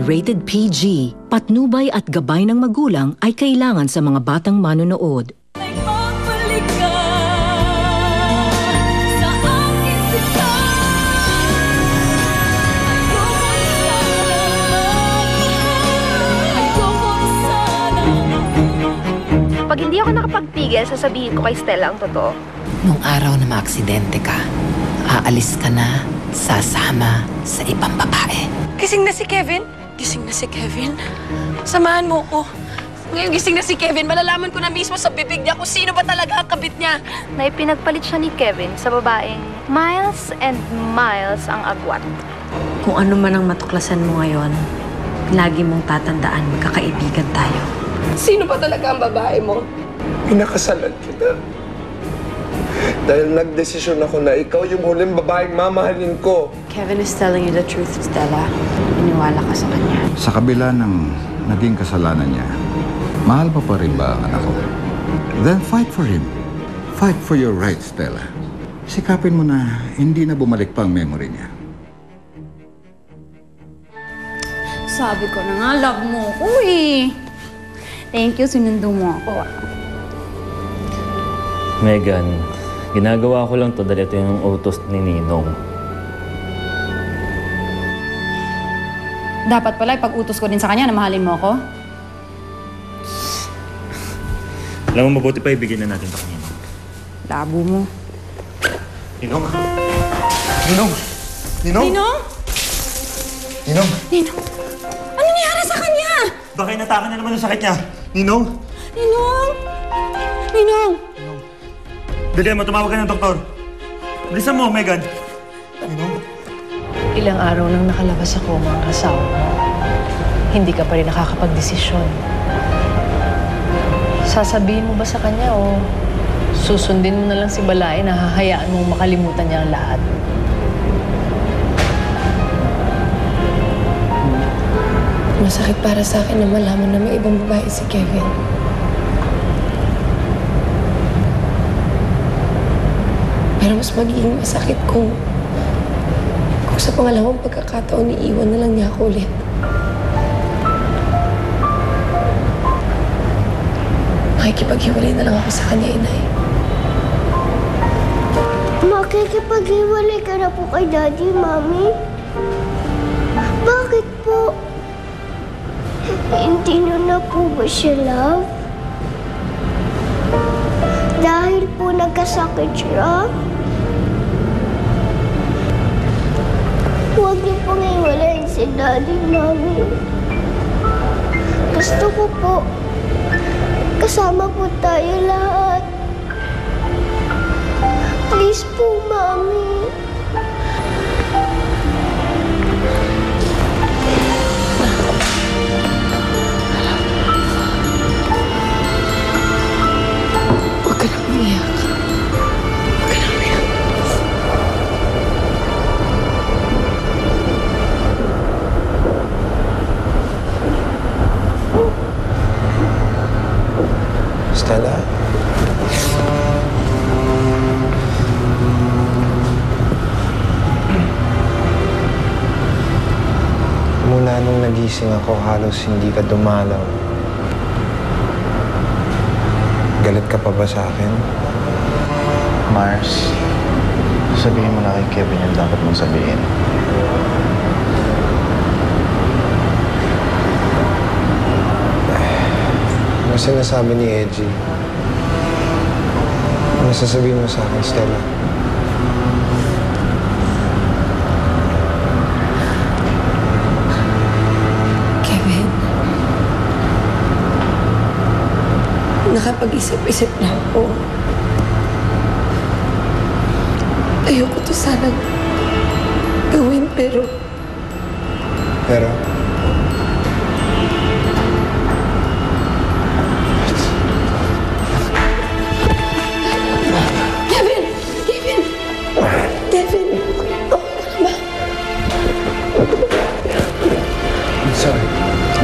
Rated PG. Patnubay at gabay ng magulang ay kailangan sa mga batang manonood. Pag hindi ako nakapagpigil, sasabihin ko kay Stella ang totoo. Nung araw na maaksidente ka, aalis ka na, sasama sa ibang babae. Gising na si Kevin? Gising na si Kevin? Samahan mo ko. Ngayon gising na si Kevin, malalaman ko na mismo sa bibig niya kung sino ba talaga ang kabit niya. Na ipinagpalit siya ni Kevin sa babaeng miles and miles ang agwat. Kung ano man ang matuklasan mo ngayon, lagi mong tatandaan magkakaibigan tayo. Sino ba talaga ang babae mo? Pinakasalan kita. Dahil nagdesisyon ako na ikaw yung huling babaeng mamahalin ko. Kevin is telling you the truth, Stella. Iniwala ka sa kanya. Sa kabila ng naging kasalanan niya, mahal pa rin ba ang anak ko? Then fight for him. Fight for your rights, Stella. Sikapin mo na hindi na bumalik pa ang memory niya. Sabi ko na nga, love mo ko eh. Thank you, sinundo mo ako. Megan, ginagawa ko lang to dahil ito yung utos ni Ninong. Dapat pala ipag-utos ko din sa kanya na mahalin mo ako. Alam mo, mabuti pa ibigay na natin ito kanina. Labo mo. Ninong? Ninong? Ninong? Ninong? Ninong? Ninong? Ano nangyari sa kanya? Baka inatakan na naman yung sakit niya. Ninong? Ninong? Ninong? Dali mo, tumawag ka ng doktor. Bilisan mo, Megan. Ninong? Ilang araw nang nakalabas ako mga asawa mo. Hindi ka pa rin nakakapagdesisyon. Sasabihin mo ba sa kanya o susundin mo na lang si Balay na hahayaan mong makalimutan niya ang lahat? Masakit para sa akin na malaman na may ibang babae si Kevin. Pero mas magiging masakit kung sa pangalawang pagkakataon, iiwan na lang niya ako ulit. Makikipaghiwalay na lang ako sa kanya, Inay. Makikipaghiwalay ka na po kay Daddy, Mami? Bakit po? Hindi nyo na po ba siya love? Dahil po nagkasakit siya? Huwag niyo pong iwalayin si Daddy, Mami. Gusto ko po, kasama po tayo lahat. Please po, Mami. Huwag ka na umiyak. Huwag ka na umiyak. Stella? Mula nung nagising ako, halos hindi ka dumalaw. Galit ka pa ba sa akin? Mars, sabihin mo na kay Kevin yung dapat mong sabihin. Ano sinasabi ni Edgy? Ano sasabihin mo sa akin, Stella? Kevin, nakapag-isip-isip na ako. Ayoko to sana gawin, pero... Pero?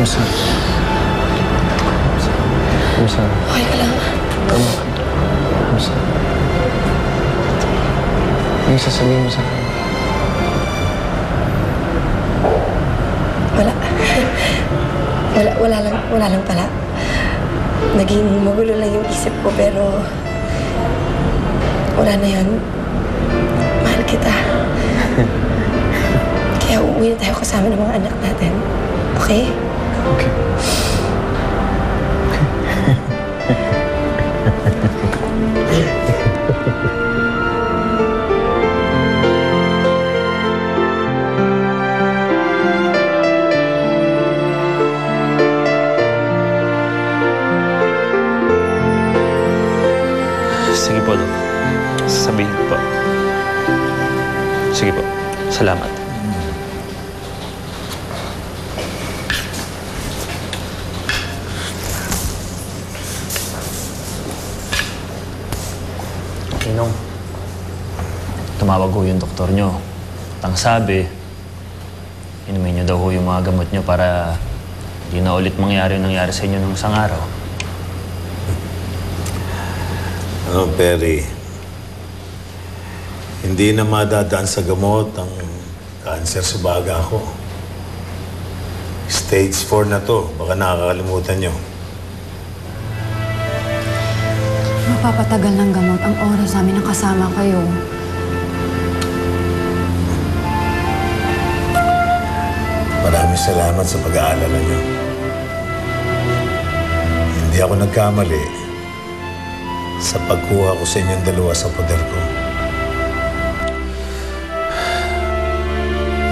I'm sorry. I'm sorry. Okay ka lang. I'm sorry. Ano sasabihin mo sa akin? Wala. Wala lang pala. Naging magulo lang yung isip ko, pero wala na yun. Mahal kita. Kaya uuwi na tayo kasama ng mga anak natin. Okay? Okay. Sige po, Dok. Sasabihin ko po. Sige po. Salamat. Ninong, tumawag ho yung doktor nyo. At ang sabi, inumin nyo daw ho yung mga gamot nyo para hindi na ulit mangyari yung nangyari sa inyo nung isang araw. Perry, hindi na madadaan sa gamot ang cancer sa baga ko. Stage 4 na to. Baka nakakalimutan nyo. Mapapatagal ng gamot ang oras namin na kasama kayo. Maraming salamat sa pag-aalala nyo. Hindi ako nagkamali sa pagkuha ko sa inyong dalawa sa poder ko.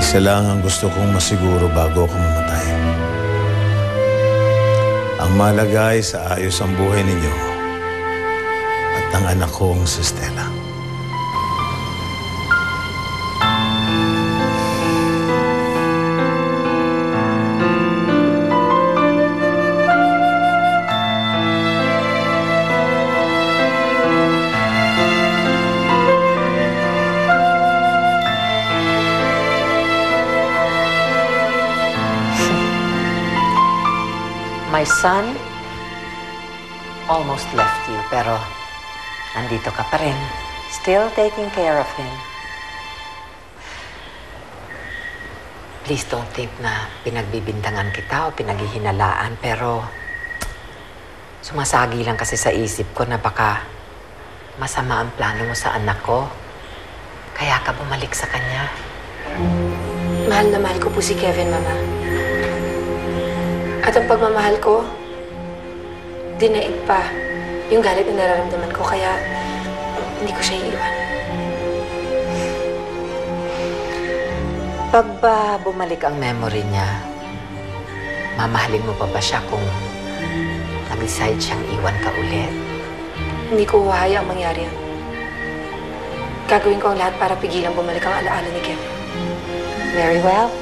Isa lang ang gusto kong masiguro bago ako mamatay. Ang malagay sa ayos ang buhay ninyo at ang anak kong si Stella. My son almost left you, pero nandito ka pa rin. Still taking care of him. Please don't think na pinagbibintangan kita o pinaghihinalaan, pero sumasagi lang kasi sa isip ko na baka masama ang plano mo sa anak ko. Kaya ka bumalik sa kanya. Mahal na mahal ko po si Kevin, Mama. At ang pagmamahal ko, dinaig pa yung galit na nararamdaman ko, kaya hindi ko siya iiwan. Pag ba bumalik ang memory niya, mamahalin mo pa ba siya kung nag-decide siyang iwan ka ulit? Hindi ko hahayaang mangyari yun. Gagawin ko ang lahat para pigilan bumalik ang alaala ni Kevin. Very well.